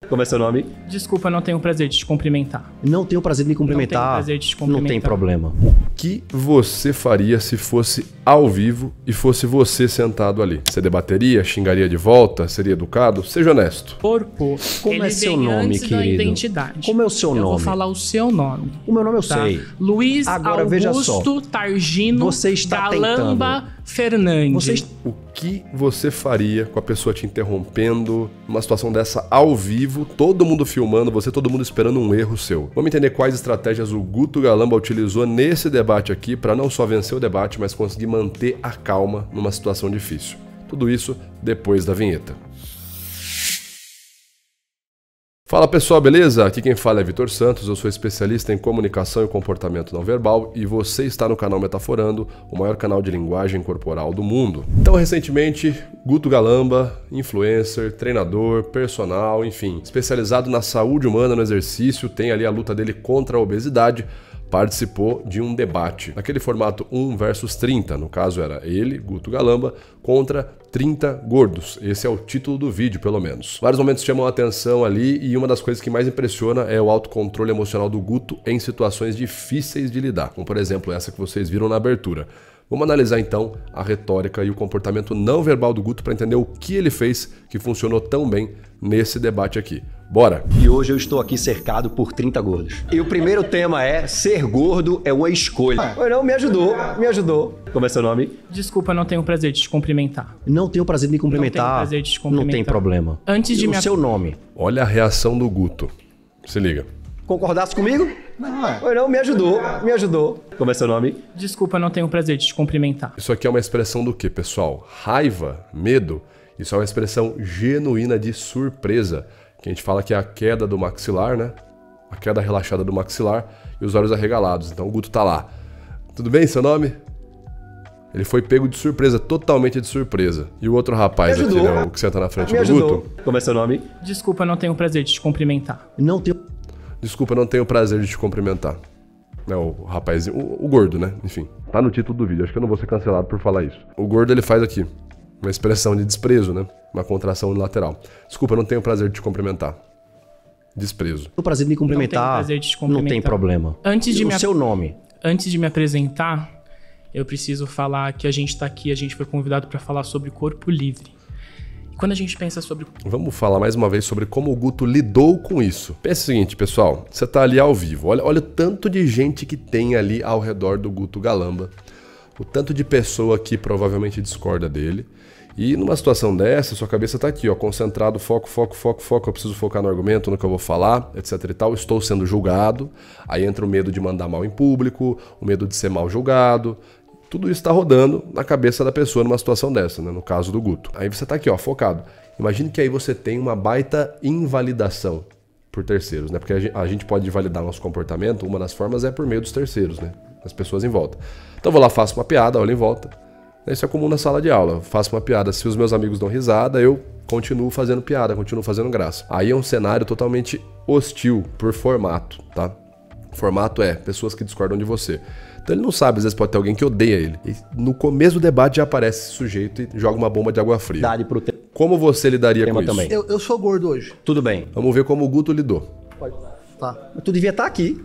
Como é seu nome? Desculpa, não tenho o prazer de te cumprimentar. Não tenho o prazer de me cumprimentar. Não tenho o prazer de te cumprimentar. Não tem problema. O que você faria se fosse ao vivo e fosse você sentado ali? Você debateria, xingaria de volta, seria educado? Seja honesto. Corpo. Como ele é seu vem nome, antes da querido? identidade. Como é o seu Eu vou nome? falar o seu nome. O meu nome eu Tá? sei. Luiz Agora, veja Augusto Targino Você está Galamba tentando. Fernandes. Você O que você faria com a pessoa te interrompendo, numa situação dessa ao vivo, todo mundo filmando você, todo mundo esperando um erro seu? Vamos entender quais estratégias o Guto Galamba utilizou nesse debate aqui para não só vencer o debate, mas conseguir manter a calma numa situação difícil. Tudo isso depois da vinheta. Fala pessoal, beleza? Aqui quem fala é Vitor Santos, eu sou especialista em comunicação e comportamento não verbal e você está no canal Metaforando, o maior canal de linguagem corporal do mundo. Então, recentemente, Guto Galamba, influencer, treinador, personal, enfim, especializado na saúde humana, no exercício, tem ali a luta dele contra a obesidade, participou de um debate, naquele formato 1 versus 30, no caso era ele, Guto Galamba, contra 30 gordos. Esse é o título do vídeo, pelo menos. Vários momentos chamam a atenção ali e uma das coisas que mais impressiona é o autocontrole emocional do Guto em situações difíceis de lidar, como por exemplo essa que vocês viram na abertura. Vamos analisar então a retórica e o comportamento não verbal do Guto para entender o que ele fez que funcionou tão bem nesse debate aqui. Bora! E hoje eu estou aqui cercado por 30 gordos. E o primeiro tema é: ser gordo é uma escolha. Oi, não, me ajudou, me ajudou. Como é seu nome? Desculpa, não tenho o prazer de te cumprimentar. Não tenho o prazer de me cumprimentar. Não tenho prazer de te cumprimentar. Não tem problema. Antes de E me o seu nome? Olha a reação do Guto. Se liga. Concordasse comigo? Não. Oi, não, me ajudou, me ajudou. Como é seu nome? Desculpa, não tenho o prazer de te cumprimentar. Isso aqui é uma expressão do que, pessoal? Raiva, medo. Isso é uma expressão genuína de surpresa, que a gente fala que é a queda do maxilar, né? A queda relaxada do maxilar e os olhos arregalados. Então o Guto tá lá. Tudo bem, seu nome? Ele foi pego de surpresa, totalmente de surpresa. E o outro rapaz aqui, né, o que senta na frente do Guto? Como é seu nome? Desculpa, não tenho o prazer de te cumprimentar. Não tenho. Desculpa, não tenho o prazer de te cumprimentar. É o rapazinho, o gordo, né? Enfim, tá no título do vídeo. Acho que eu não vou ser cancelado por falar isso. O gordo, ele faz aqui uma expressão de desprezo, né? Uma contração unilateral. Desculpa, eu não tenho o prazer de te cumprimentar. Desprezo. O prazer de me cumprimentar. Não tenho prazer de te cumprimentar. Não tem problema. Antes de o seu nome? Antes de me apresentar, eu preciso falar que a gente tá aqui, a gente foi convidado para falar sobre corpo livre. E quando a gente pensa sobre... Vamos falar mais uma vez sobre como o Guto lidou com isso. Pensa o seguinte, pessoal. Você tá ali ao vivo. Olha o tanto de gente que tem ali ao redor do Guto Galamba. O tanto de pessoa que provavelmente discorda dele. E numa situação dessa, sua cabeça tá aqui, ó, concentrado, foco, foco, foco, foco, eu preciso focar no argumento, no que eu vou falar, etc e tal, estou sendo julgado, aí entra o medo de mandar mal em público, o medo de ser mal julgado, tudo isso tá rodando na cabeça da pessoa numa situação dessa, né, no caso do Guto. Aí você tá aqui, ó, focado. Imagine que aí você tem uma baita invalidação por terceiros, né, porque a gente pode validar nosso comportamento, uma das formas é por meio dos terceiros, né, das pessoas em volta. Então eu vou lá, faço uma piada, olho em volta. Isso é comum na sala de aula. Eu faço uma piada, se os meus amigos dão risada, eu continuo fazendo piada, continuo fazendo graça. Aí é um cenário totalmente hostil por formato, tá? Formato é pessoas que discordam de você. Então ele não sabe, às vezes pode ter alguém que odeia ele. E no começo do debate já aparece esse sujeito e joga uma bomba de água fria. Como você lidaria com isso? Também. Eu sou gordo hoje. Tudo bem. Vamos ver como o Guto lidou. Pode. Tá. Tu devia estar aqui.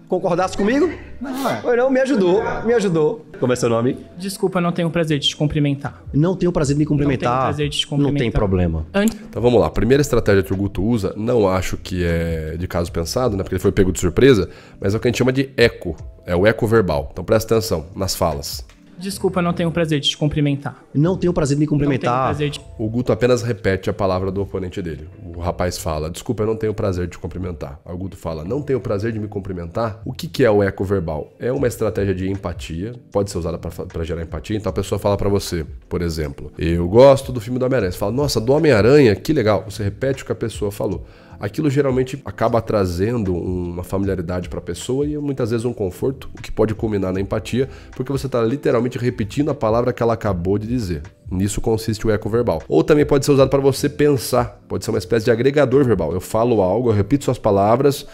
Concordasse comigo? Não, é. Oi, não, me ajudou, me ajudou. Como é seu nome? Desculpa, não tenho o prazer de te cumprimentar. Não tenho o prazer de me cumprimentar. Não tenho prazer de te cumprimentar. Não tem problema. Então vamos lá. A primeira estratégia que o Guto usa, não acho que é de caso pensado, né? Porque ele foi pego de surpresa, mas é o que a gente chama de eco. É o eco verbal. Então presta atenção nas falas. Desculpa, não tenho o prazer de te cumprimentar. Não tenho o prazer de me cumprimentar. Não tenho prazer de... O Guto apenas repete a palavra do oponente dele. O rapaz fala, desculpa, eu não tenho o prazer de te cumprimentar. O Guto fala, não tenho o prazer de me cumprimentar. O que é o eco verbal? É uma estratégia de empatia, pode ser usada para gerar empatia. Então a pessoa fala para você, por exemplo, eu gosto do filme do Homem-Aranha. Você fala, nossa, do Homem-Aranha, que legal. Você repete o que a pessoa falou. Aquilo geralmente acaba trazendo uma familiaridade para a pessoa e muitas vezes um conforto, o que pode culminar na empatia, porque você está literalmente repetindo a palavra que ela acabou de dizer. Nisso consiste o eco verbal. Ou também pode ser usado para você pensar, pode ser uma espécie de agregador verbal. Eu falo algo, eu repito suas palavras,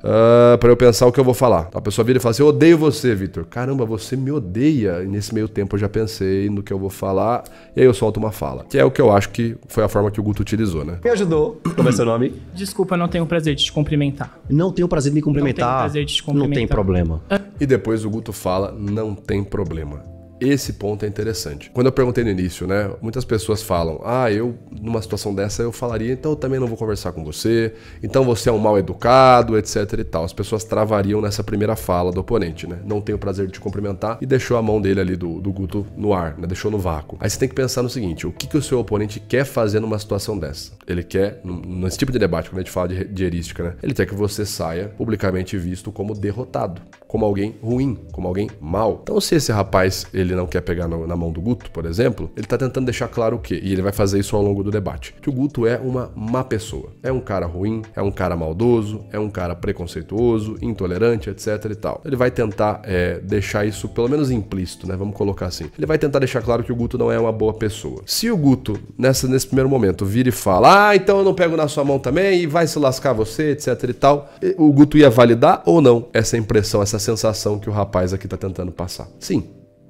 pra eu pensar o que eu vou falar. A pessoa vira e fala assim, eu odeio você, Vitor. Caramba, você me odeia. E nesse meio tempo eu já pensei no que eu vou falar. E aí eu solto uma fala. Que é o que eu acho que foi a forma que o Guto utilizou, né? Me ajudou. Como é seu nome? Desculpa, não tenho o prazer de te cumprimentar. Não tenho o prazer de me cumprimentar. Não tenho prazer de te cumprimentar. Não tem problema. E depois o Guto fala, não tem problema. Esse ponto é interessante. Quando eu perguntei no início, né? Muitas pessoas falam, eu, numa situação dessa, eu falaria, então eu também não vou conversar com você, então você é um mal educado, etc e tal. As pessoas travariam nessa primeira fala do oponente, né? Não tenho o prazer de te cumprimentar e deixou a mão dele ali do Guto no ar, né? Deixou no vácuo. Aí você tem que pensar no seguinte, o que o seu oponente quer fazer numa situação dessa? Ele quer, nesse tipo de debate, quando a gente fala de heurística, né? Ele quer que você saia publicamente visto como derrotado, como alguém ruim, como alguém mal. Então se esse rapaz, ele não quer pegar na mão do Guto, por exemplo, ele tá tentando deixar claro o quê? E ele vai fazer isso ao longo do debate. Que o Guto é uma má pessoa. É um cara ruim, é um cara maldoso, é um cara preconceituoso, intolerante, etc e tal. Ele vai tentar deixar isso pelo menos implícito, né? Vamos colocar assim. Ele vai tentar deixar claro que o Guto não é uma boa pessoa. Se o Guto, nesse primeiro momento, vira e fala, então eu não pego na sua mão também e vai se lascar você, etc e tal, o Guto ia validar ou não essa impressão, essa sensação que o rapaz aqui tá tentando passar? Sim.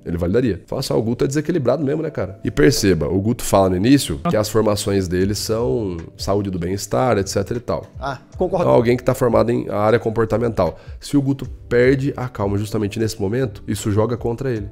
Ele validaria. Fala só, o Guto é desequilibrado mesmo, né, cara? E perceba, o Guto fala no início que as formações dele são saúde do bem-estar, etc e tal. Concordo. Então, alguém que tá formado em área comportamental. Se o Guto perde a calma justamente nesse momento, isso joga contra ele.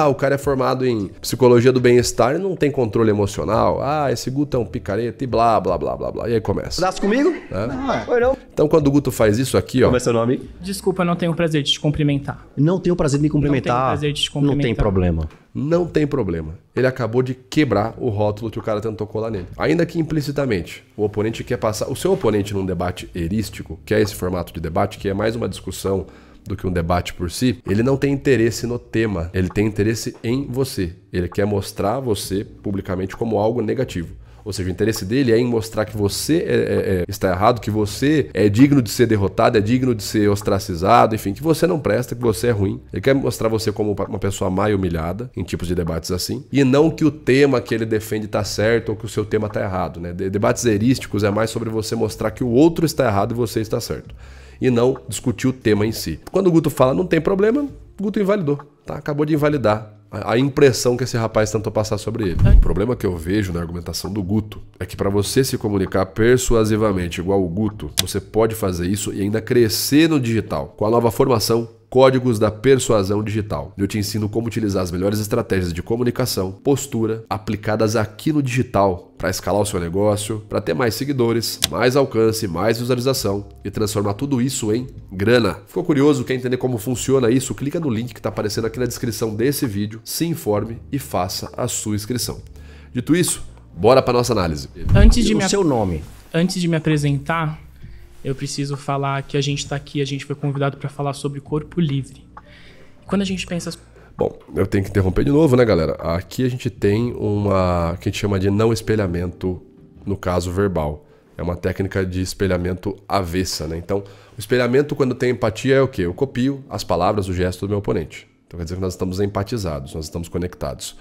O cara é formado em psicologia do bem-estar e não tem controle emocional. Esse Guto é um picareta e blá, blá, blá, blá, blá. E aí começa. Daço comigo? Oi, não. Então, quando o Guto faz isso aqui, ó... Como é seu nome? Desculpa, não tenho o prazer de te cumprimentar. Não tenho o prazer de me cumprimentar. Não tenho o prazer de te cumprimentar. Não tem problema. Não tem problema. Ele acabou de quebrar o rótulo que o cara tentou colar nele. Ainda que implicitamente, o oponente quer passar... O seu oponente num debate erístico, que é esse formato de debate, que é mais uma discussão do que um debate por si, ele não tem interesse no tema, ele tem interesse em você. Ele quer mostrar você publicamente como algo negativo. Ou seja, o interesse dele é em mostrar que você está errado, que você é digno de ser derrotado, é digno de ser ostracizado, enfim, que você não presta, que você é ruim. Ele quer mostrar você como uma pessoa má e humilhada, em tipos de debates assim, e não que o tema que ele defende está certo ou que o seu tema está errado, né? Debates erísticos é mais sobre você mostrar que o outro está errado e você está certo, e não discutir o tema em si. Quando o Guto fala não tem problema, o Guto invalidou, tá? Acabou de invalidar a impressão que esse rapaz tentou passar sobre ele. O problema que eu vejo na argumentação do Guto é que para você se comunicar persuasivamente igual o Guto, você pode fazer isso e ainda crescer no digital. Com a nova formação Códigos da Persuasão Digital. Eu te ensino como utilizar as melhores estratégias de comunicação, postura, aplicadas aqui no digital para escalar o seu negócio, para ter mais seguidores, mais alcance, mais visualização e transformar tudo isso em grana. Ficou curioso? Quer entender como funciona isso? Clica no link que está aparecendo aqui na descrição desse vídeo, se informe e faça a sua inscrição. Dito isso, bora para nossa análise. Seu nome? Antes de me apresentar, eu preciso falar que a gente está aqui, a gente foi convidado para falar sobre corpo livre. Quando a gente pensa... Bom, eu tenho que interromper de novo, né, galera? Aqui a gente tem uma que a gente chama de não espelhamento, no caso verbal. É uma técnica de espelhamento avessa, né? Então, o espelhamento, quando tem empatia, é o quê? Eu copio as palavras, o gesto do meu oponente. Então quer dizer que nós estamos empatizados, nós estamos conectados.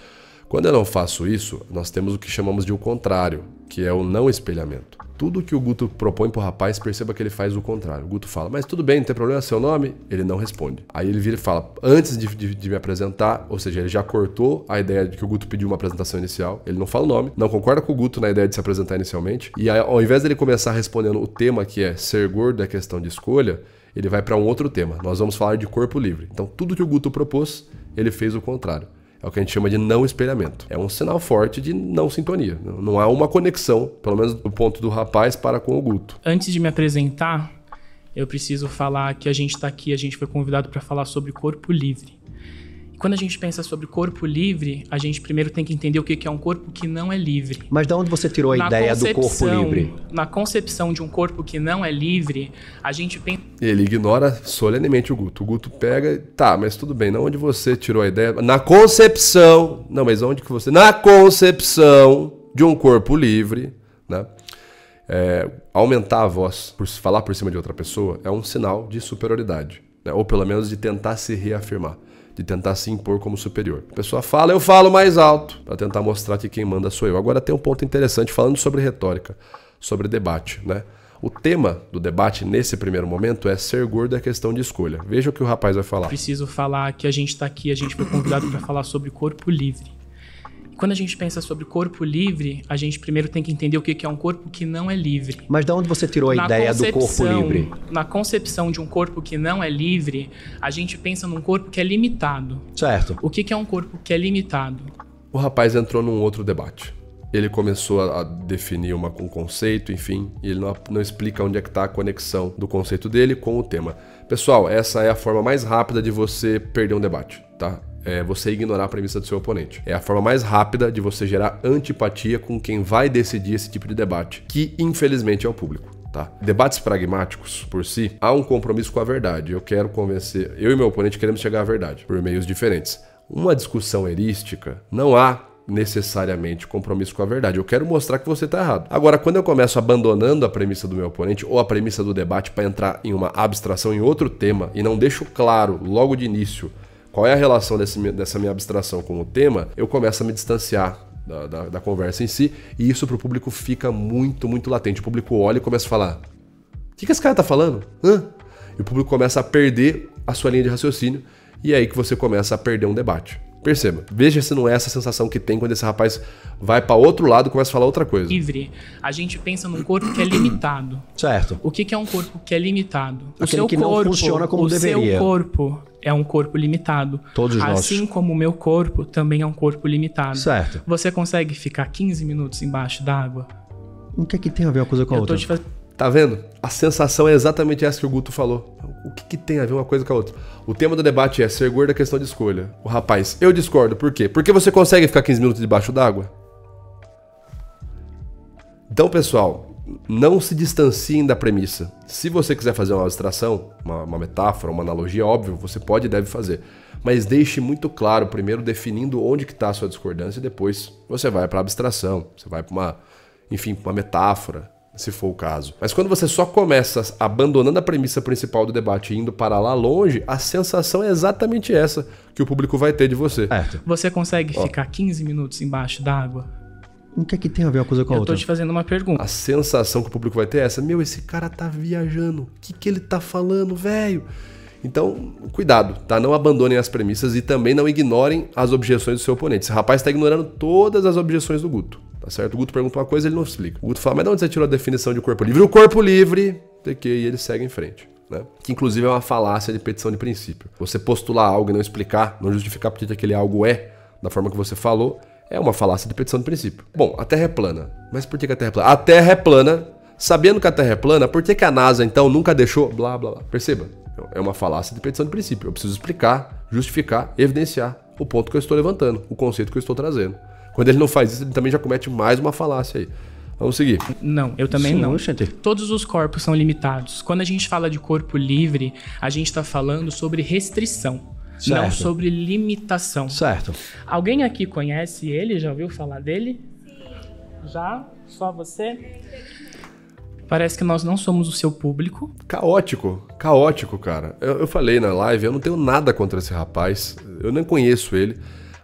Quando eu não faço isso, nós temos o que chamamos de o contrário, que é o não espelhamento. Tudo que o Guto propõe pro rapaz, perceba que ele faz o contrário. O Guto fala, mas tudo bem, não tem problema, seu nome? Ele não responde. Aí ele vira e fala, antes de me apresentar, ou seja, ele já cortou a ideia de que o Guto pediu uma apresentação inicial, ele não fala o nome, não concorda com o Guto na ideia de se apresentar inicialmente, e aí, ao invés dele começar respondendo o tema que é ser gordo é questão de escolha, ele vai para um outro tema. Nós vamos falar de corpo livre. Então tudo que o Guto propôs, ele fez o contrário. É o que a gente chama de não espelhamento. É um sinal forte de não sintonia. Não há uma conexão, pelo menos do ponto do rapaz para com o Guto. Antes de me apresentar, eu preciso falar que a gente está aqui, a gente foi convidado para falar sobre corpo livre. E quando a gente pensa sobre corpo livre, a gente primeiro tem que entender o que é um corpo que não é livre. Mas de onde você tirou a ideia do corpo livre? Na concepção de um corpo que não é livre, a gente pensa... Ele ignora solenemente o Guto. O Guto pega, tá, mas tudo bem, onde você tirou a ideia? Na concepção, não, mas onde que você... Na concepção de um corpo livre, né? Aumentar a voz, por falar por cima de outra pessoa, é um sinal de superioridade, né? Ou pelo menos de tentar se reafirmar, de tentar se impor como superior. A pessoa fala, eu falo mais alto, para tentar mostrar que quem manda sou eu. Agora tem um ponto interessante falando sobre retórica, sobre debate, né? O tema do debate nesse primeiro momento é ser gordo é questão de escolha. Veja o que o rapaz vai falar. Preciso falar que a gente está aqui, a gente foi convidado para falar sobre corpo livre. E quando a gente pensa sobre corpo livre, a gente primeiro tem que entender o que é um corpo que não é livre. Mas de onde você tirou a ideia do corpo livre? Na concepção de um corpo que não é livre, a gente pensa num corpo que é limitado. Certo. O que é um corpo que é limitado? O rapaz entrou num outro debate. Ele começou a definir um conceito, enfim, e ele não explica onde é que está a conexão do conceito dele com o tema. Pessoal, essa é a forma mais rápida de você perder um debate, tá? É você ignorar a premissa do seu oponente. É a forma mais rápida de você gerar antipatia com quem vai decidir esse tipo de debate, que infelizmente é o público. Tá? Debates pragmáticos, por si, há um compromisso com a verdade. Eu quero convencer, eu e meu oponente queremos chegar à verdade, por meios diferentes. Uma discussão erística, não há necessariamente compromisso com a verdade. Eu quero mostrar que você está errado. Agora, quando eu começo abandonando a premissa do meu oponente ou a premissa do debate para entrar em uma abstração em outro tema e não deixo claro logo de início qual é a relação dessa minha abstração com o tema, eu começo a me distanciar da conversa em si, e isso para o público fica muito, muito latente. O público olha e começa a falar: o que esse cara tá falando? Hã? E o público começa a perder a sua linha de raciocínio, e é aí que você começa a perder um debate. Perceba, veja se não é essa sensação que tem quando esse rapaz vai para outro lado e começa a falar outra coisa. Livre, a gente pensa num corpo que é limitado. Certo. O que é um corpo que é limitado? Aquele que não funciona como deveria. O seu corpo é um corpo limitado. Todos nós. Assim como o meu corpo também é um corpo limitado. Certo. Você consegue ficar 15 minutos embaixo d'água? O que é que tem a ver uma coisa com a outra? Tá vendo? A sensação é exatamente essa que o Guto falou. O que tem a ver uma coisa com a outra? O tema do debate é ser gordo é questão de escolha. O rapaz, eu discordo. Por quê? Porque você consegue ficar 15 minutos debaixo d'água? Então, pessoal, não se distanciem da premissa. Se você quiser fazer uma abstração, uma metáfora, uma analogia, óbvio, você pode e deve fazer. Mas deixe muito claro, primeiro definindo onde que está a sua discordância, e depois você vai para a abstração, você vai para uma metáfora, se for o caso. Mas quando você só começa abandonando a premissa principal do debate e indo para lá longe, a sensação é exatamente essa que o público vai ter de você. Certo. Você consegue ficar 15 minutos embaixo d'água? O que é que tem a ver uma coisa com a outra? Eu tô te fazendo uma pergunta. A sensação que o público vai ter é essa: meu, esse cara tá viajando. O que ele tá falando, velho? Então, cuidado, tá? Não abandonem as premissas e também não ignorem as objeções do seu oponente. Esse rapaz tá ignorando todas as objeções do Guto. Tá certo? O Guto pergunta uma coisa, ele não explica. O Guto fala: mas de onde você tirou a definição de corpo livre? O corpo livre, e ele segue em frente. Né? Que inclusive é uma falácia de petição de princípio. Você postular algo e não explicar, não justificar porque aquele algo é da forma que você falou, é uma falácia de petição de princípio. Bom, a Terra é plana. Mas por que a Terra é plana? A Terra é plana. Sabendo que a Terra é plana, por que a NASA então nunca deixou blá blá blá? Perceba, é uma falácia de petição de princípio. Eu preciso explicar, justificar, evidenciar o ponto que eu estou levantando, o conceito que eu estou trazendo. Quando ele não faz isso, ele também já comete mais uma falácia aí. Vamos seguir. Não, eu também Sim, não. Gente. Todos os corpos são limitados. Quando a gente fala de corpo livre, a gente está falando sobre restrição, Certo. não sobre limitação. Certo. Alguém aqui conhece ele? Já ouviu falar dele? Sim. Já? Só você? Parece que nós não somos o seu público. Caótico, cara. Eu falei na live, eu não tenho nada contra esse rapaz, eu nem conheço ele,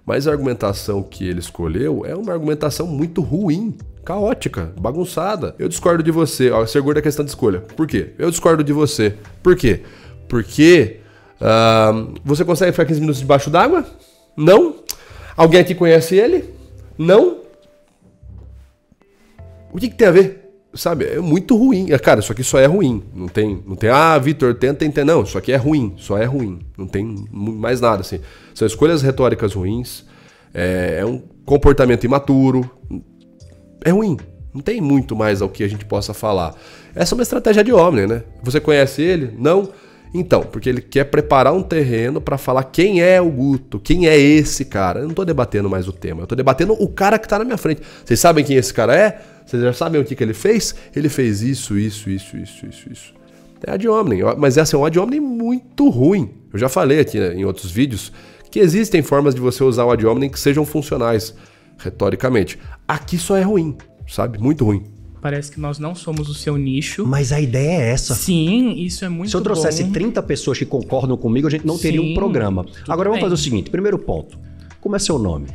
mas a argumentação que ele escolheu é uma argumentação muito ruim, caótica, bagunçada. Eu discordo de você, ó, ser gordo é questão de escolha. Por quê? Eu discordo de você. Por quê? Porque você consegue ficar 15 minutos debaixo d'água? Não. Alguém aqui conhece ele? Não. O que tem a ver? Sabe, é muito ruim. Cara, isso aqui só é ruim. Não tem, Vitor, tenta. Não, isso aqui é ruim. Só é ruim. Não tem mais nada, assim. São escolhas retóricas ruins. É um comportamento imaturo. É ruim. Não tem muito mais ao que a gente possa falar. Essa é uma estratégia de homem, né? Você conhece ele? Não? Então, porque ele quer preparar um terreno para falar quem é o Guto, quem é esse cara. Eu não tô debatendo mais o tema, eu tô debatendo o cara que tá na minha frente. Vocês sabem quem esse cara é? Vocês já sabem o que ele fez? Ele fez isso. É ad hominem, mas essa é um ad hominem muito ruim. Eu já falei aqui, né, em outros vídeos que existem formas de você usar o ad hominem que sejam funcionais, retoricamente. Aqui só é ruim, sabe? Muito ruim. Parece que nós não somos o seu nicho. Mas a ideia é essa. Sim, isso é muito bom. Se eu trouxesse 30 pessoas que concordam comigo, a gente não teria um programa. Agora vamos fazer o seguinte, primeiro ponto. Como é seu nome?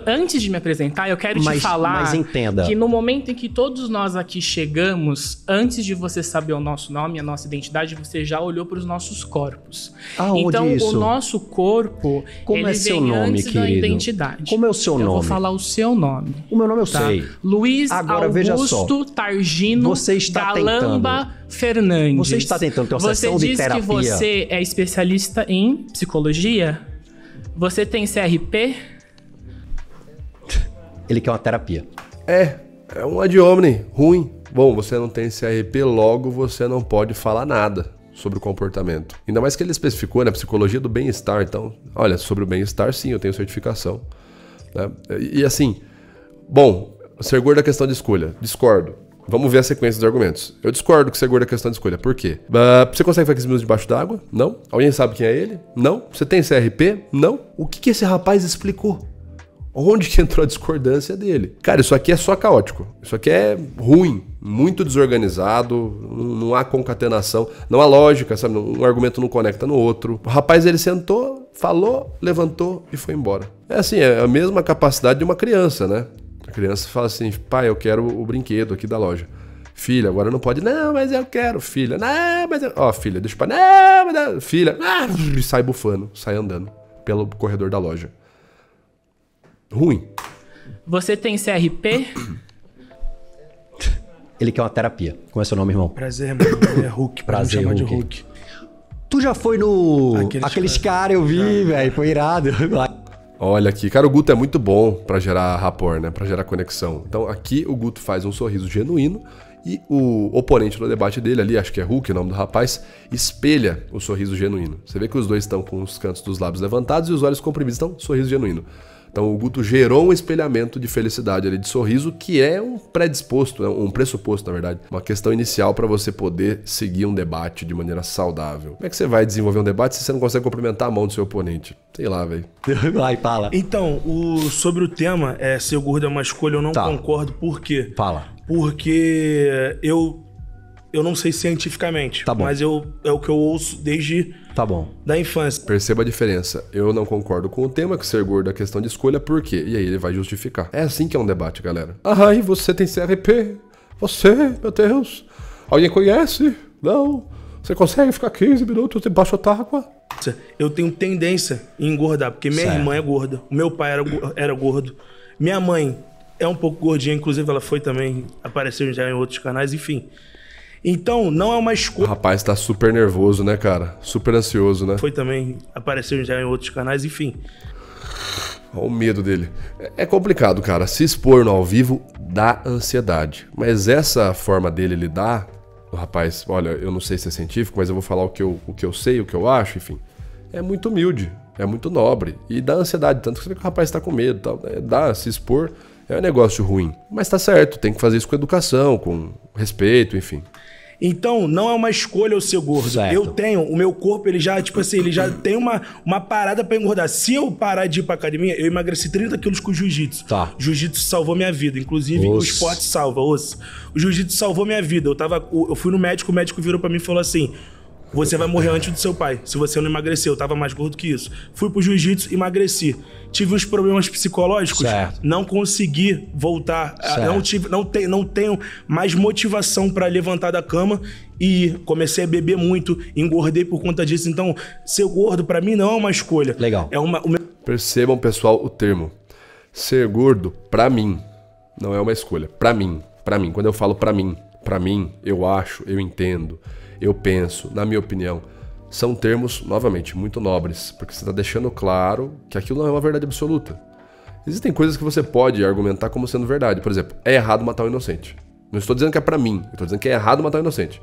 Antes de me apresentar, eu quero te falar mas entenda. que no momento em que todos nós aqui chegamos, antes de você saber o nosso nome, a nossa identidade, você já olhou para os nossos corpos. Aonde então, isso? o nosso corpo, Como ele é seu vem nome, antes da querido? identidade. Como é o seu Eu nome? vou falar o seu nome. O meu nome eu Tá? sei. Luiz Agora, veja só. Augusto Targino Você está Galamba Fernandes. Você está tentando ter uma sessão de terapia. Você diz que você é especialista em psicologia? Você tem CRP? Ele quer uma terapia. É um ad hominem, ruim. Bom, você não tem CRP, logo você não pode falar nada sobre o comportamento. Ainda mais que ele especificou, né, psicologia do bem-estar. Então, olha, sobre o bem-estar, sim, eu tenho certificação. Né? E assim, bom, ser gordo é questão de escolha. Discordo. Vamos ver a sequência dos argumentos. Eu discordo que ser gordo é questão de escolha. Por quê? Você consegue fazer 15 minutos debaixo d'água? Não. Alguém sabe quem é ele? Não. Você tem CRP? Não. O que esse rapaz explicou? Onde que entrou a discordância dele? Cara, isso aqui é só caótico. Isso aqui é ruim, muito desorganizado, não há concatenação, não há lógica, sabe? Um argumento não conecta no outro. O rapaz, ele sentou, falou, levantou e foi embora. É assim, é a mesma capacidade de uma criança, né? A criança fala assim, pai, eu quero o brinquedo aqui da loja. Filha, agora não pode. Não, mas eu quero. Filha, não, mas eu... Ó, filha, deixa o pai. Não, mas eu... Filha, e sai bufando, sai andando pelo corredor da loja. Ruim. Você tem CRP? Ele quer uma terapia. Como é seu nome, irmão? Prazer, irmão. É Hulk. Prazer, chamar de Hulk. Hulk. Tu já foi no... Aqueles caras, eu vi, velho. Foi irado. Olha aqui, cara, o Guto é muito bom pra gerar rapport, né? Pra gerar conexão. Então aqui o Guto faz um sorriso genuíno e o oponente no debate dele ali, acho que é Hulk, o nome do rapaz, espelha o sorriso genuíno. Você vê que os dois estão com os cantos dos lábios levantados e os olhos comprimidos. Então, sorriso genuíno. Então o Guto gerou um espelhamento de felicidade ali, de sorriso, que é um predisposto, um pressuposto, na verdade. Uma questão inicial para você poder seguir um debate de maneira saudável. Como é que você vai desenvolver um debate se você não consegue cumprimentar a mão do seu oponente? Sei lá, velho. Vai, fala. Então, sobre o tema, ser gordo é uma escolha, eu não concordo. Por quê? Fala. Porque eu não sei cientificamente, Tá bom. mas é o que eu ouço desde Tá bom. da infância. Perceba a diferença. Eu não concordo com o tema, que ser gordo é questão de escolha, por quê? E aí ele vai justificar. É assim que é um debate, galera. Ai, você tem CRP? Você, meu Deus. Alguém conhece? Não. Você consegue ficar 15 minutos debaixo d'água? Eu tenho tendência em engordar, porque minha irmã é gorda, o meu pai era gordo, minha mãe é um pouco gordinha, inclusive ela foi também, apareceu já em outros canais, enfim. Então, não é uma O escolha. rapaz tá super nervoso, né, cara? Super ansioso, né? Foi também, apareceu já em outros canais, enfim. Olha o medo dele. É complicado, cara. Se expor no ao vivo dá ansiedade. Mas essa forma dele lidar, o rapaz, olha, eu não sei se é científico, mas eu vou falar o que eu sei, o que eu acho, enfim. É muito humilde, é muito nobre. E dá ansiedade, tanto que você vê que o rapaz tá com medo e tal. Se expor é um negócio ruim. Mas tá certo, tem que fazer isso com educação, com respeito, enfim. Então, não é uma escolha eu ser gordo. Certo. Eu tenho, o meu corpo, ele já, tipo assim, ele já tem uma parada pra engordar. Se eu parar de ir pra academia, eu emagreci 30 quilos com jiu-jitsu. Tá. Jiu-jitsu salvou minha vida. Inclusive, o esporte salva, osso. O jiu-jitsu salvou minha vida. Eu fui no médico, o médico virou pra mim e falou assim: você vai morrer antes do seu pai, se você não emagrecer. Eu tava mais gordo que isso. Fui pro jiu-jitsu, emagreci. Tive uns problemas psicológicos, Certo. não consegui voltar. Certo. Não tenho mais motivação pra levantar da cama e comecei a beber muito, engordei por conta disso. Então, ser gordo pra mim não é uma escolha. Legal. Percebam, pessoal, o termo. Ser gordo, pra mim, não é uma escolha. Pra mim. Quando eu falo pra mim, eu acho, eu entendo, eu penso, na minha opinião, são termos, novamente, muito nobres, porque você está deixando claro que aquilo não é uma verdade absoluta. Existem coisas que você pode argumentar como sendo verdade. Por exemplo, é errado matar um inocente. Não estou dizendo que é pra mim, eu estou dizendo que é errado matar um inocente.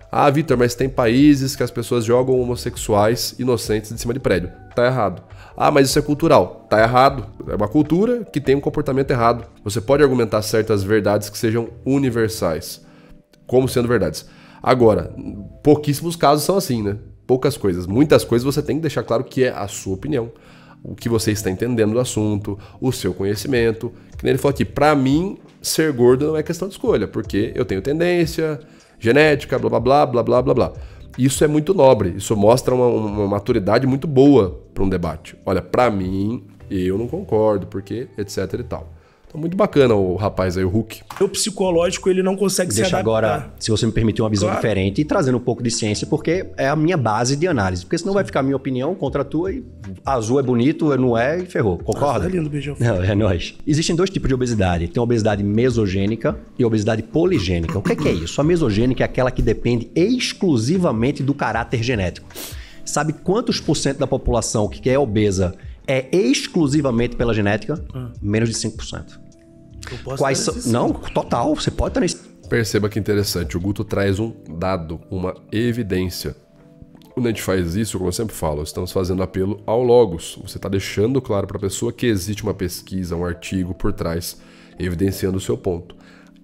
Ah, Vitor, mas tem países que as pessoas jogam homossexuais inocentes de cima de prédio. Tá errado. Ah, mas isso é cultural. Tá errado. É uma cultura que tem um comportamento errado. Você pode argumentar certas verdades que sejam universais, como sendo verdades. Agora, pouquíssimos casos são assim, né? Poucas coisas. Muitas coisas você tem que deixar claro que é a sua opinião, o que você está entendendo do assunto, o seu conhecimento. Que nem ele falou aqui, pra mim, ser gordo não é questão de escolha, porque eu tenho tendência, genética, blá, blá, blá, blá, blá, blá, blá. Isso é muito nobre, isso mostra uma maturidade muito boa para um debate. Olha, pra mim, eu não concordo, porque etc e tal. Então, muito bacana o rapaz aí, o Huck. O psicológico, ele não consegue se Deixa adaptar. agora, se você me permitir, uma visão Claro. diferente e trazendo um pouco de ciência, porque é a minha base de análise. Porque senão vai ficar a minha opinião contra a tua e azul é bonito, não é e ferrou. Concorda? É lindo, beijão. Não, é nóis. Existem dois tipos de obesidade. Tem a obesidade mesogênica e a obesidade poligênica. O que é isso? A mesogênica é aquela que depende exclusivamente do caráter genético. Sabe quantos % da população que é obesa é exclusivamente pela genética? Menos de 5%. Eu posso Quais dar são? esse Não, cinco. total. Você pode estar nesse... Perceba que interessante, o Guto traz um dado, uma evidência. Quando a gente faz isso, como eu sempre falo, estamos fazendo apelo ao logos. Você está deixando claro para a pessoa que existe uma pesquisa, um artigo por trás, evidenciando o seu ponto.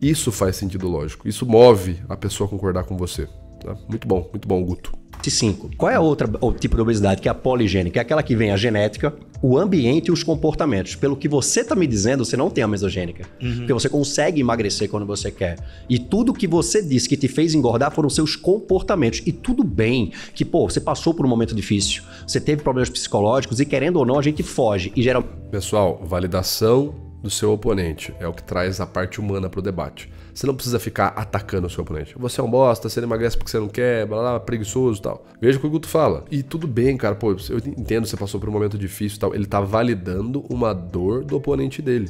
Isso faz sentido lógico. Isso move a pessoa a concordar com você. Tá? Muito bom, Guto. 5. Qual é o tipo de obesidade? Que é a poligênica. É aquela que vem a genética, o ambiente e os comportamentos. Pelo que você está me dizendo, você não tem a mesogênica. Porque você consegue emagrecer quando você quer. E tudo que você disse que te fez engordar foram seus comportamentos. E tudo bem que, você passou por um momento difícil. Você teve problemas psicológicos e, querendo ou não, a gente foge. E geralmente... Pessoal, validação do seu oponente é o que traz a parte humana para o debate. Você não precisa ficar atacando o seu oponente. Você é um bosta, você não emagrece porque você não quer, blá, blá, preguiçoso e tal. Veja o que o Guto fala. E tudo bem, cara, eu entendo, você passou por um momento difícil e tal. Ele tá validando uma dor do oponente dele.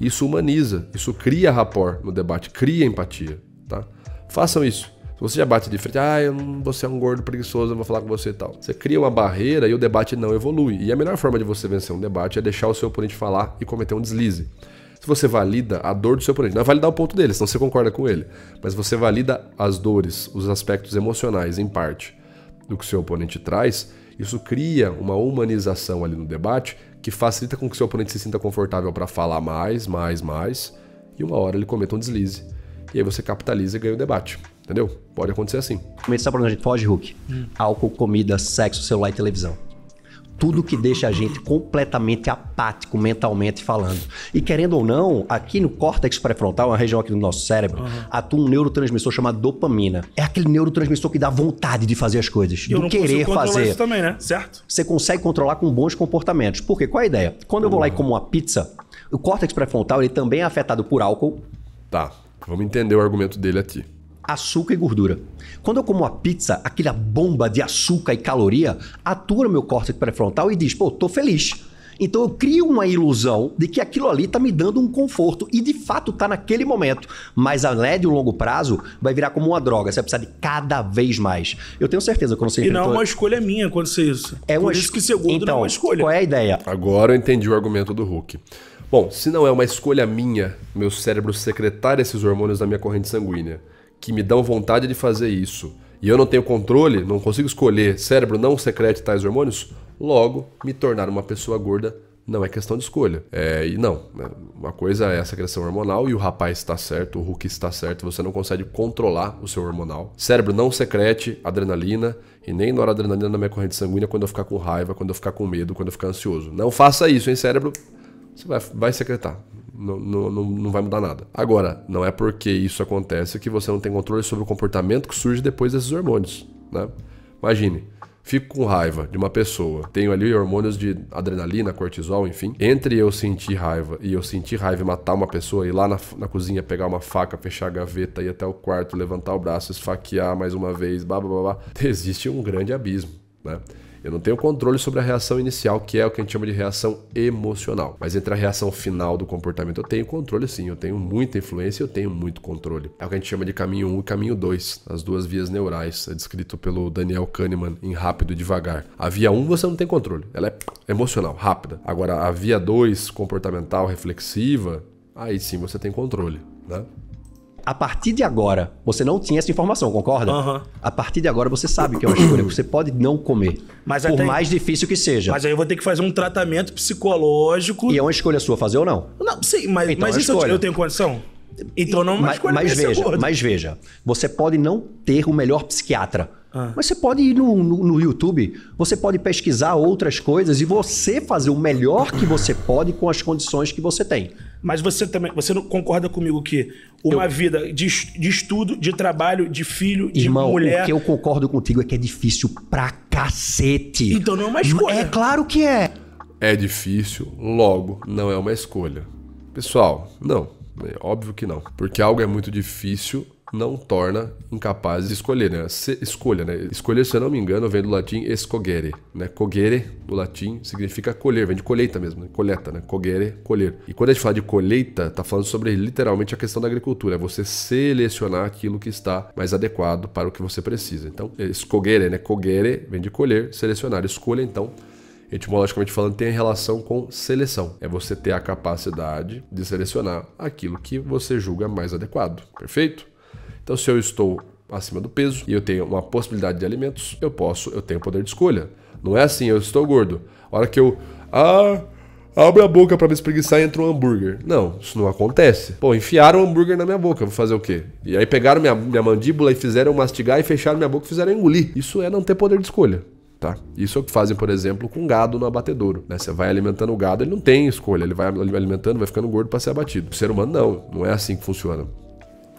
Isso humaniza, isso cria rapport no debate, cria empatia, tá? Façam isso. Se você já bate de frente, você é um gordo preguiçoso, eu vou falar com você e tal. Você cria uma barreira e o debate não evolui. E a melhor forma de você vencer um debate é deixar o seu oponente falar e cometer um deslize. Se você valida a dor do seu oponente, não é validar o ponto dele, senão você concorda com ele, mas você valida as dores, os aspectos emocionais, em parte, do que o seu oponente traz, isso cria uma humanização ali no debate que facilita com que o seu oponente se sinta confortável para falar mais, e uma hora ele cometa um deslize. E aí você capitaliza e ganha o debate, entendeu? Pode acontecer assim. Sabe pra onde a gente foge, Huck? Álcool, comida, sexo, celular e televisão. Tudo que deixa a gente completamente apático mentalmente falando. E querendo ou não, aqui no córtex pré-frontal, uma região aqui do nosso cérebro, atua um neurotransmissor chamado dopamina. É aquele neurotransmissor que dá vontade de fazer as coisas, do querer fazer. Isso também, né? Certo? Você consegue controlar com bons comportamentos. Por quê? Qual é a ideia? Quando eu vou lá e como uma pizza, o córtex pré-frontal ele também é afetado por álcool. Tá, vamos entender o argumento dele aqui. Açúcar e gordura. Quando eu como uma pizza, aquela bomba de açúcar e caloria atua no meu córtex pré-frontal e diz, tô feliz. Então eu crio uma ilusão de que aquilo ali tá me dando um conforto e de fato tá naquele momento. Mas a médio e longo prazo vai virar como uma droga. Você vai precisar de cada vez mais. Eu tenho certeza quando você... E não é uma escolha minha acontecer isso. Por isso que ser gordo não é uma escolha. Qual é a ideia? Agora eu entendi o argumento do Huck. Bom, se não é uma escolha minha, meu cérebro secretar esses hormônios da minha corrente sanguínea, que me dão vontade de fazer isso, e eu não tenho controle, não consigo escolher, cérebro não secrete tais hormônios, logo, me tornar uma pessoa gorda não é questão de escolha. Uma coisa é a secreção hormonal e o rapaz está certo, o Huck está certo, você não consegue controlar o seu hormonal. Cérebro não secrete adrenalina e nem noradrenalina na minha corrente sanguínea quando eu ficar com raiva, quando eu ficar com medo, quando eu ficar ansioso. Não faça isso, hein, cérebro? Você vai secretar. Não vai mudar nada. Agora, não é porque isso acontece que você não tem controle sobre o comportamento que surge depois desses hormônios, né? Imagine, fico com raiva de uma pessoa, tenho ali hormônios de adrenalina, cortisol, enfim. Entre eu sentir raiva e eu sentir raiva e matar uma pessoa, ir lá na cozinha, pegar uma faca, fechar a gaveta, ir até o quarto, levantar o braço, esfaquear mais uma vez, existe um grande abismo, né? Eu não tenho controle sobre a reação inicial, que é o que a gente chama de reação emocional. Mas entre a reação final do comportamento eu tenho controle sim, eu tenho muita influência e eu tenho muito controle. É o que a gente chama de caminho 1 e caminho 2, as duas vias neurais, é descrito pelo Daniel Kahneman em Rápido e Devagar. A via 1 você não tem controle, ela é emocional, rápida. Agora a via 2, comportamental, reflexiva, aí sim você tem controle, né? A partir de agora, você não tinha essa informação, concorda? A partir de agora, você sabe que é uma escolha. Você pode não comer, por mais difícil que seja. Mas aí eu vou ter que fazer um tratamento psicológico. E é uma escolha sua fazer ou não? Não, sim, mas, então, mas isso eu tenho condição? Então não é uma escolha mas veja, você pode não ter o melhor psiquiatra. Mas você pode ir no YouTube, você pode pesquisar outras coisas e você fazer o melhor que você pode com as condições que você tem. Mas você não concorda comigo que uma vida de estudo, de trabalho, de filho, de mulher... O que eu concordo contigo é que é difícil pra cacete. Então não é uma escolha. É claro que é. é difícil, logo não é uma escolha. Pessoal, não. É óbvio que não. Porque algo é muito difícil não torna incapaz de escolher, né? Escolha, né? Escolher, se eu não me engano, vem do latim escogere, né? Cogere, do latim, significa colher, vem de colheita mesmo, né? Coleta, né? Cogere, colher. E quando a gente fala de colheita, tá falando sobre literalmente a questão da agricultura, é você selecionar aquilo que está mais adequado para o que você precisa. Então, escogere, né? Cogere, vem de colher, selecionar. Escolha, então, etimologicamente falando, tem relação com seleção. É você ter a capacidade de selecionar aquilo que você julga mais adequado. Perfeito? Então, se eu estou acima do peso e eu tenho uma possibilidade de alimentos, eu tenho poder de escolha. Não é assim, eu estou gordo. A hora que eu abro a boca para me espreguiçar e entra um hambúrguer. Não, isso não acontece. Pô, enfiaram um hambúrguer na minha boca, eu vou fazer o quê? E aí pegaram minha mandíbula e fizeram mastigar e fecharam minha boca e fizeram engolir. Isso é não ter poder de escolha. Tá? Isso é o que fazem, por exemplo, com gado no abatedouro, né? Você vai alimentando o gado, ele não tem escolha, ele vai alimentando, vai ficando gordo para ser abatido. O ser humano não é assim que funciona.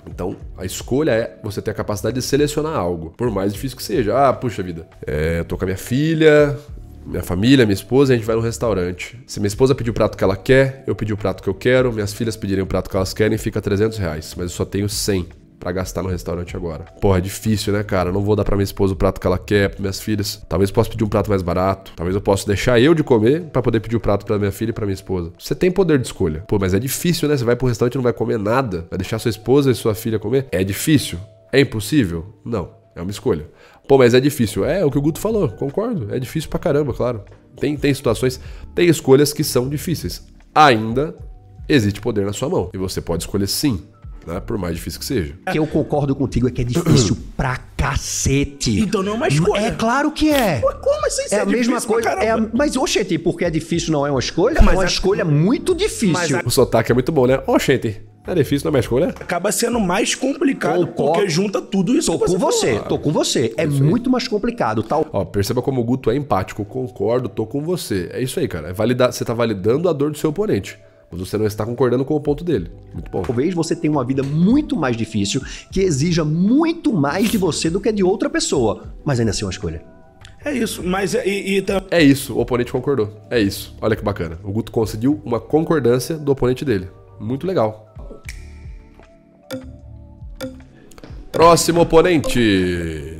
Então, a escolha é você ter a capacidade de selecionar algo, por mais difícil que seja. Puxa vida, eu tô com a minha filha, minha família, minha esposa, a gente vai no restaurante. Se minha esposa pedir o prato que ela quer, eu pedir o prato que eu quero, minhas filhas pedirem o prato que elas querem, fica R$300, mas eu só tenho 100 pra gastar no restaurante agora. Porra, é difícil, né, cara? Eu não vou dar pra minha esposa o prato que ela quer, pra minhas filhas. Talvez eu possa pedir um prato mais barato. Talvez eu possa deixar eu de comer pra poder pedir o prato pra minha filha e pra minha esposa. Você tem poder de escolha. Pô, mas é difícil, né? Você vai pro restaurante e não vai comer nada. Vai deixar sua esposa e sua filha comer. É difícil? É impossível? Não. É uma escolha. Pô, mas é difícil. É o que o Guto falou. Concordo. É difícil pra caramba, claro. Tem situações, tem escolhas que são difíceis. Ainda existe poder na sua mão. E você pode escolher sim. Né? Por mais difícil que seja. O que eu concordo contigo é que é difícil pra cacete. Então não é uma escolha. É claro que é. Mas como assim? É a mesma coisa. Mas, oxente, porque é difícil não é uma escolha? É uma escolha muito difícil. O sotaque é muito bom, né? Oxente, é difícil, não é minha escolha? Acaba sendo mais complicado, porque junta tudo isso. Tô com você. É muito mais complicado. Tal. Ó, perceba como o Guto é empático. Concordo, tô com você. É isso aí, cara. Você tá validando a dor do seu oponente. Mas você não está concordando com o ponto dele. Muito bom. Talvez você tenha uma vida muito mais difícil, que exija muito mais de você do que de outra pessoa. Mas ainda assim é uma escolha. É isso, mas... É isso, o oponente concordou. É isso. Olha que bacana. O Guto conseguiu uma concordância do oponente dele. Muito legal. Próximo oponente.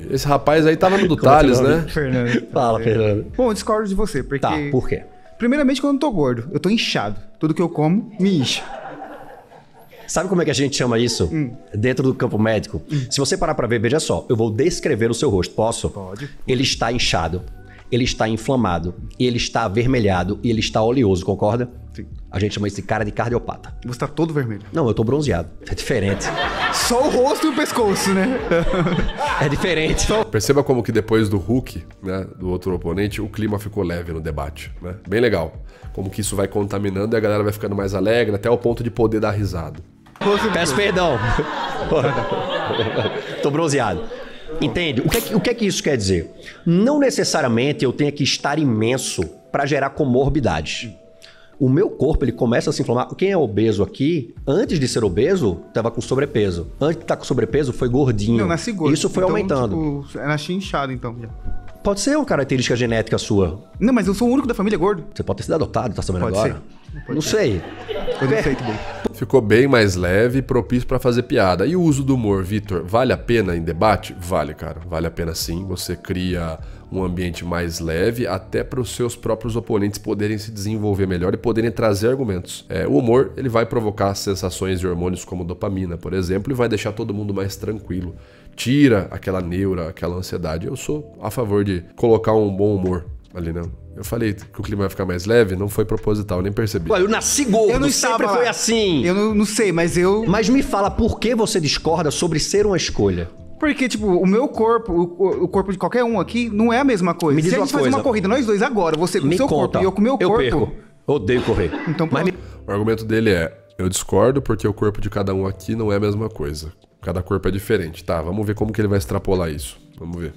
Esse rapaz aí tava no do Thales, né? Fernando. Fala, Fernando. Bom, eu discordo de você, porque... Tá, por quê? Primeiramente, quando eu tô gordo, eu tô inchado. Tudo que eu como, me incha. Sabe como é que a gente chama isso? Dentro do campo médico? Se você parar pra ver, veja só. Eu vou descrever o seu rosto. Posso? Pode. Ele está inchado. Ele está inflamado. Ele está avermelhado. E ele está oleoso, concorda? Sim. A gente chama isso de cara de cardiopata. Você tá todo vermelho. Não, eu tô bronzeado. É diferente. Só o rosto e o pescoço, né? É diferente. Perceba como que depois do Hulk, né, do outro oponente, o clima ficou leve no debate, né? Bem legal. Como que isso vai contaminando e a galera vai ficando mais alegre até o ponto de poder dar risada. Peço perdão. Tô bronzeado. Entende? O que é que isso quer dizer? Não necessariamente eu tenho que estar imenso para gerar comorbidades. O meu corpo, ele começa a se inflamar. Quem é obeso aqui, antes de ser obeso, tava com sobrepeso. Antes de estar com sobrepeso, foi gordinho. Eu nasci gordo. Isso foi então, aumentando. Tipo, eu nasci inchado, então. Já. Pode ser uma característica genética sua. Não, mas eu sou o único da família gordo. Você pode ter sido adotado, tá sabendo Pode agora? ser. Não sei. Eu não sei também. Ficou bem mais leve e propício pra fazer piada. E o uso do humor, Vitor, vale a pena em debate? Vale, cara. Vale a pena sim. Você cria um ambiente mais leve até para os seus próprios oponentes poderem se desenvolver melhor e poderem trazer argumentos. O humor, ele vai provocar sensações de hormônios como dopamina, por exemplo, e vai deixar todo mundo mais tranquilo. Tira aquela neura, aquela ansiedade. Eu sou a favor de colocar um bom humor ali, né? Eu falei que o clima vai ficar mais leve, não foi proposital, eu nem percebi. Ué, eu nasci gordo, Eu não sempre estava foi lá. assim. Eu não sei, mas eu... Mas me fala, por que você discorda sobre ser uma escolha? Porque, tipo, o meu corpo, o corpo de qualquer um aqui, não é a mesma coisa. Me diz Se a uma gente faz coisa. uma corrida, nós dois agora, você com o Me seu conta. corpo e eu com o meu corpo... perco. Odeio correr. Então, Mas pronto. O argumento dele é, eu discordo porque o corpo de cada um aqui não é a mesma coisa. Cada corpo é diferente. Tá, vamos ver como que ele vai extrapolar isso. Vamos ver.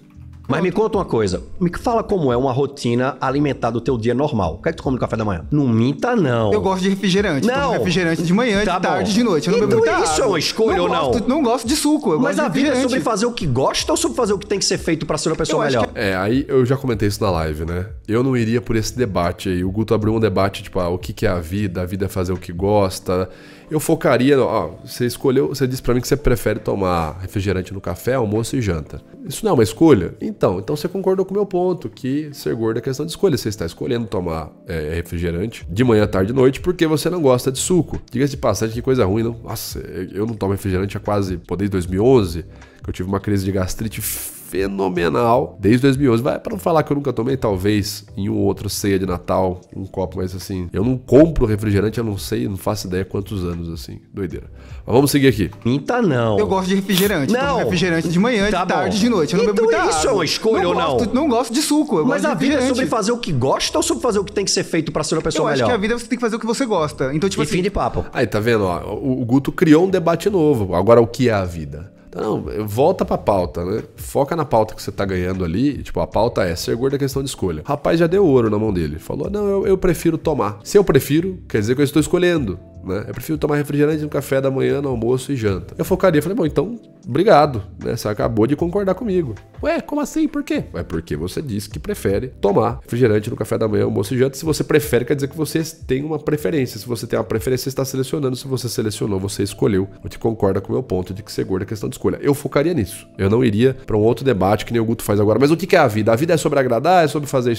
Mas me conta uma coisa, me fala como é uma rotina alimentar do teu dia normal. O que é que tu come no café da manhã? Não minta, não. Eu gosto de refrigerante. Não. Tomo refrigerante de manhã, Tá de tarde, bom. de noite. Eu não bebo Então muita isso é água. uma escolha ou não? Não gosto de suco. Eu Mas gosto a de vida é refrigerante. sobre fazer o que gosta ou sobre fazer o que tem que ser feito pra ser uma pessoa Eu acho melhor? Aí eu já comentei isso na live, né? eu não iria por esse debate aí. O Guto abriu um debate, tipo, o que é a vida é fazer o que gosta. Eu focaria, você escolheu, você disse pra mim que você prefere tomar refrigerante no café, almoço e janta. Isso não é uma escolha? Então você concordou com o meu ponto, que ser gordo é questão de escolha. Você está escolhendo tomar refrigerante de manhã, tarde e noite porque você não gosta de suco. Diga-se de passagem, que coisa ruim, não? Nossa, eu não tomo refrigerante há quase, desde 2011, que eu tive uma crise de gastrite fenomenal desde 2011. Vai, pra não falar que eu nunca tomei, talvez em um outro ceia de Natal, um copo, mas assim, eu não compro refrigerante, eu não sei, não faço ideia quantos anos, assim, doideira. Mas vamos seguir aqui. Minta não. Eu gosto de refrigerante. Não. Tomo refrigerante de manhã, Tá de tarde, bom. de noite. Eu não bebo muita água. Isso é uma escolha ou não? Não gosto de suco. Eu Mas gosto a de vida é refrigerante. sobre fazer o que gosta ou sobre fazer o que tem que ser feito pra ser uma pessoa Eu acho melhor? que a vida você tem que fazer o que você gosta. Então, tipo E fim assim, de papo. Aí, tá vendo? Ó, o Guto criou um debate novo. Agora, o que é a vida? Então, volta pra pauta, né? Foca na pauta que você tá ganhando ali. Tipo, a pauta é ser gordo é questão de escolha. O rapaz já deu ouro na mão dele. Falou, não, eu prefiro tomar. Se eu prefiro, quer dizer que eu estou escolhendo, né? Eu prefiro tomar refrigerante no café da manhã, no almoço e janta. Eu focaria, falei, bom, então, obrigado, né? Você acabou de concordar comigo. Ué, como assim? Por quê? É porque você disse que prefere tomar refrigerante no café da manhã, almoço e janta. Se você prefere, quer dizer que você tem uma preferência. Se você tem uma preferência, você está selecionando. Se você selecionou, você escolheu. Você concorda com o meu ponto de que ser gordo é questão de escolha. Eu focaria nisso. Eu não iria para um outro debate que nem o Guto faz agora. Mas o que é a vida? A vida é sobre agradar? É sobre fazer...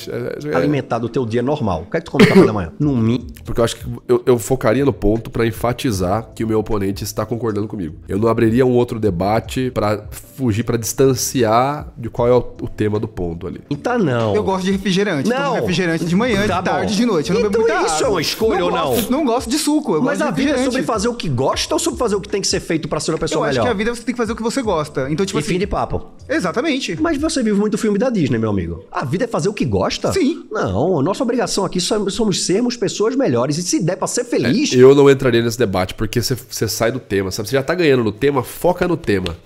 Alimentar do teu dia normal. O que é que tu come no café da manhã? No mim. Porque eu acho que eu focaria no ponto para enfatizar que o meu oponente está concordando comigo. Eu não abriria um outro debate para fugir, para distanciar de qual é o tema do ponto ali. Minta não. eu gosto de refrigerante. Não. Tomo refrigerante de manhã, Tá de tarde, bom. de noite. Eu não bebo Então muita isso água. é uma escolha ou não? Não gosto de suco. Eu Mas gosto a de vida é refrigerante. sobre fazer o que gosta ou sobre fazer o que tem que ser feito pra ser uma pessoa Eu acho melhor? que a vida você tem que fazer o que você gosta. Então, tipo E assim... fim de papo. Exatamente. Mas você vive muito filme da Disney, meu amigo. A vida é fazer o que gosta? Sim. Não, nossa obrigação aqui somos sermos pessoas melhores. E se der pra ser feliz... Eu não entraria nesse debate porque você sai do tema, sabe? Você já tá ganhando no tema, foca no tema.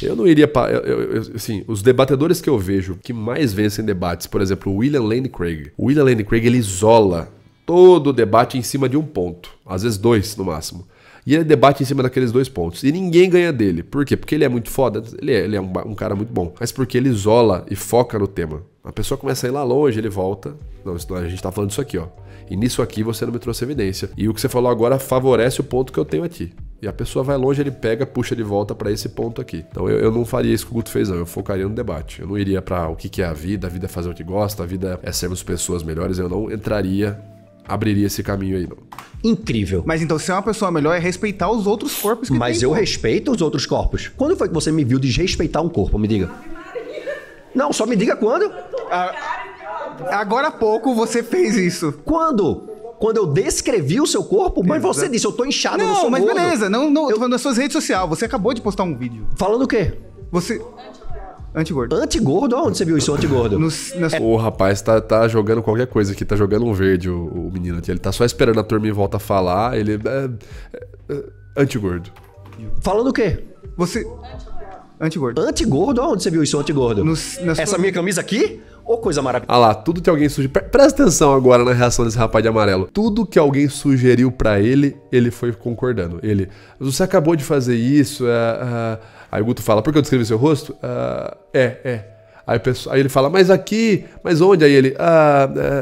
Eu não iria para... assim, os debatedores que eu vejo que mais vencem debates, por exemplo, o William Lane Craig. O William Lane Craig, ele isola todo o debate em cima de um ponto. Às vezes 2, no máximo. E ele debate em cima daqueles 2 pontos. E ninguém ganha dele. Por quê? Porque ele é muito foda. Ele é um cara muito bom. Mas porque ele isola e foca no tema. A pessoa começa a ir lá longe, ele volta. Não, a gente tá falando disso aqui, ó. E nisso aqui você não me trouxe evidência. E o que você falou agora favorece o ponto que eu tenho aqui. E a pessoa vai longe, ele pega, puxa de volta pra esse ponto aqui. Então eu não faria isso que o Guto fez, não. Eu focaria no debate. Eu não iria pra o que é a vida é fazer o que gosta, a vida é sermos pessoas melhores. Eu não entraria, abriria esse caminho aí, não. Incrível. Mas então, ser uma pessoa melhor é respeitar os outros corpos que Mas tem, eu pô. respeito os outros corpos. Quando foi que você me viu desrespeitar um corpo? Me diga. Não, só me diga quando. Agora há pouco você fez isso. Quando? Quando eu descrevi o seu corpo? Mas você disse, eu tô inchado, eu não Não, sou mas gordo. beleza. Não, eu tô falando das suas redes sociais. Você acabou de postar um vídeo. Falando o quê? Você... Antigordo. Antigordo? Onde você viu isso, antigordo? O rapaz tá jogando qualquer coisa aqui, tá jogando um verde, o menino aqui. Ele tá só esperando a turma em volta a falar, ele antigordo. Falando o quê? Você... Antigordo. Antigordo? Onde você viu isso, antigordo? Essa minha camisa aqui? Ô, coisa maravilhosa. Ah lá, tudo que alguém sugeriu... Presta atenção agora na reação desse rapaz de amarelo. Tudo que alguém sugeriu pra ele, ele foi concordando. Ele, você acabou de fazer isso, Aí o Guto fala, por que eu descrevi seu rosto? Aí ele fala, mas aqui, mas onde? Aí ele,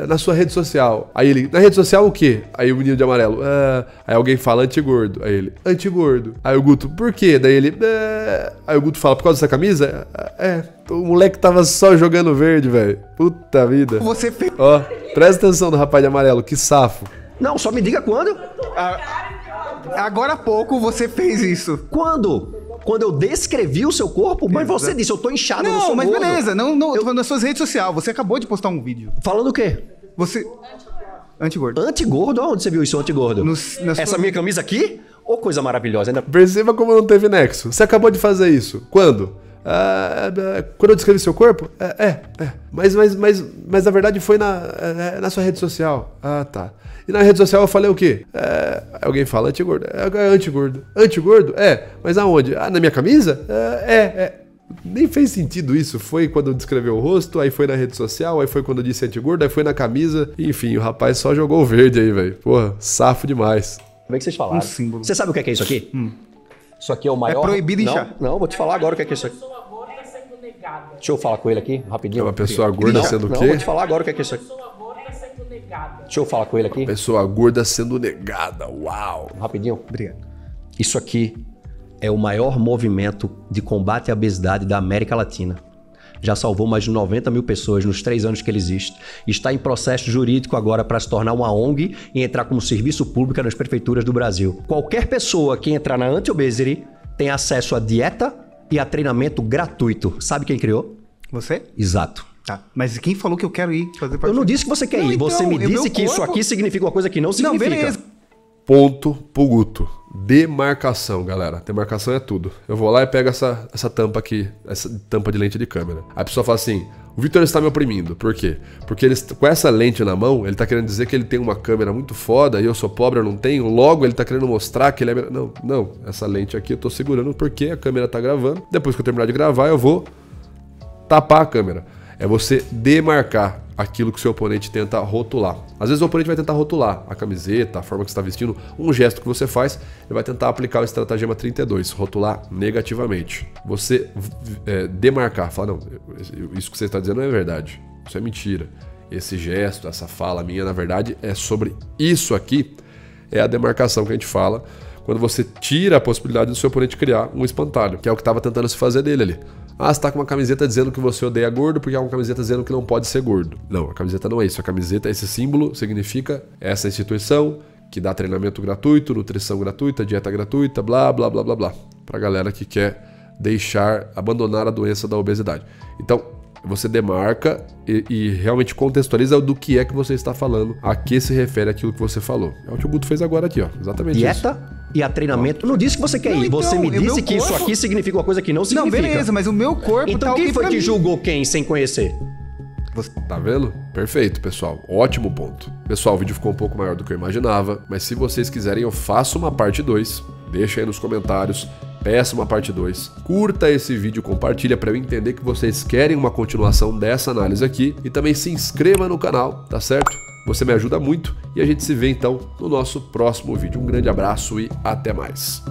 na sua rede social. Aí ele, na rede social o quê? Aí o menino de amarelo, aí alguém fala antigordo. Aí ele, antigordo. Aí o Guto, por quê? Daí ele, aí o Guto fala, por causa dessa camisa? O moleque tava só jogando verde, velho. Puta vida. Você fez... Ó, presta atenção no rapaz de amarelo, que safo. Não, só me diga quando. Agora há pouco você fez isso. Quando? Quando eu descrevi o seu corpo? Mas você disse, eu tô inchado, eu não Não, sou mas gordo. beleza. Eu tô falando das suas redes sociais. Você acabou de postar um vídeo. Falando o quê? Você... Antigordo. Antigordo? Onde você viu isso, antigordo? Essa minha camisa aqui? Ô, coisa maravilhosa. Ainda... Perceba como não teve nexo. Você acabou de fazer isso. Quando? Quando eu descrevi seu corpo? Mas na verdade foi na sua rede social. Ah, tá. E na rede social eu falei o quê? Alguém fala antigordo. Antigordo. Antigordo? Mas aonde? Na minha camisa? Nem fez sentido isso. Foi quando descreveu o rosto, aí foi na rede social, aí foi quando disse antigordo, aí foi na camisa. Enfim, o rapaz só jogou o verde aí, velho. Porra, safo demais. Como é que vocês falaram? Um símbolo. Você sabe o que é isso aqui? Isso aqui é o maior... É proibido inchar. Não, vou te falar agora o que é isso aqui. Deixa eu falar com ele aqui, rapidinho. É uma pessoa gorda sendo o quê? Não, vou te falar agora o que é isso aqui. Deixa eu falar com ele aqui. Pessoa gorda sendo negada. Uau. Rapidinho. Obrigado. Isso aqui é o maior movimento de combate à obesidade da América Latina. Já salvou mais de 90 mil pessoas nos 3 anos que ele existe. Está em processo jurídico agora para se tornar uma ONG e entrar como serviço público nas prefeituras do Brasil. Qualquer pessoa que entrar na Anti-Obesity tem acesso a dieta e a treinamento gratuito. Sabe quem criou? Você? Exato. Tá. Mas quem falou que eu quero ir fazer parte? Eu não disse que você quer ir. Então, você me disse que isso corpo... aqui significa uma coisa que não significa. Não, beleza. Ponto pro Guto. Demarcação, galera. Demarcação é tudo. Eu vou lá e pego essa tampa aqui, essa tampa de lente de câmera. Aí a pessoa fala assim, o Vitor está me oprimindo. Por quê? Porque ele, com essa lente na mão, ele tá querendo dizer que ele tem uma câmera muito foda e eu sou pobre, eu não tenho. Logo, ele tá querendo mostrar que ele é... Não. Essa lente aqui eu tô segurando porque a câmera tá gravando. Depois que eu terminar de gravar, eu vou tapar a câmera. É você demarcar aquilo que o seu oponente tenta rotular. Às vezes o oponente vai tentar rotular a camiseta, a forma que você está vestindo, um gesto que você faz, ele vai tentar aplicar o estratagema 32, rotular negativamente. Você demarcar, falar, não, isso que você está dizendo não é verdade, isso é mentira. Esse gesto, essa fala minha, na verdade, é sobre isso aqui, é a demarcação que a gente fala, quando você tira a possibilidade do seu oponente criar um espantalho, que é o que estava tentando se fazer dele ali. Ah, você tá com uma camiseta dizendo que você odeia gordo porque é uma camiseta dizendo que não pode ser gordo. Não, a camiseta não é isso. A camiseta, esse símbolo, significa essa instituição que dá treinamento gratuito, nutrição gratuita, dieta gratuita, blá, blá, blá, blá, blá. Pra galera que quer abandonar a doença da obesidade. Então, você demarca e realmente contextualiza do que é que você está falando, a que se refere aquilo que você falou. É o que o Guto fez agora aqui, ó. Exatamente dieta isso. E a treinamento. Não disse que você quer ir. Então, você me disse que corpo... isso aqui significa uma coisa que não significa. Não, beleza, mas o meu corpo então tá quem ok foi pra que mim. julgou quem sem conhecer? Tá vendo? Perfeito, pessoal. Ótimo ponto. Pessoal, o vídeo ficou um pouco maior do que eu imaginava, mas se vocês quiserem eu faço uma parte 2. Deixa aí nos comentários. Peça uma parte 2. Curta esse vídeo, compartilha para eu entender que vocês querem uma continuação dessa análise aqui. E também se inscreva no canal, tá certo? Você me ajuda muito e a gente se vê então no nosso próximo vídeo. Um grande abraço e até mais.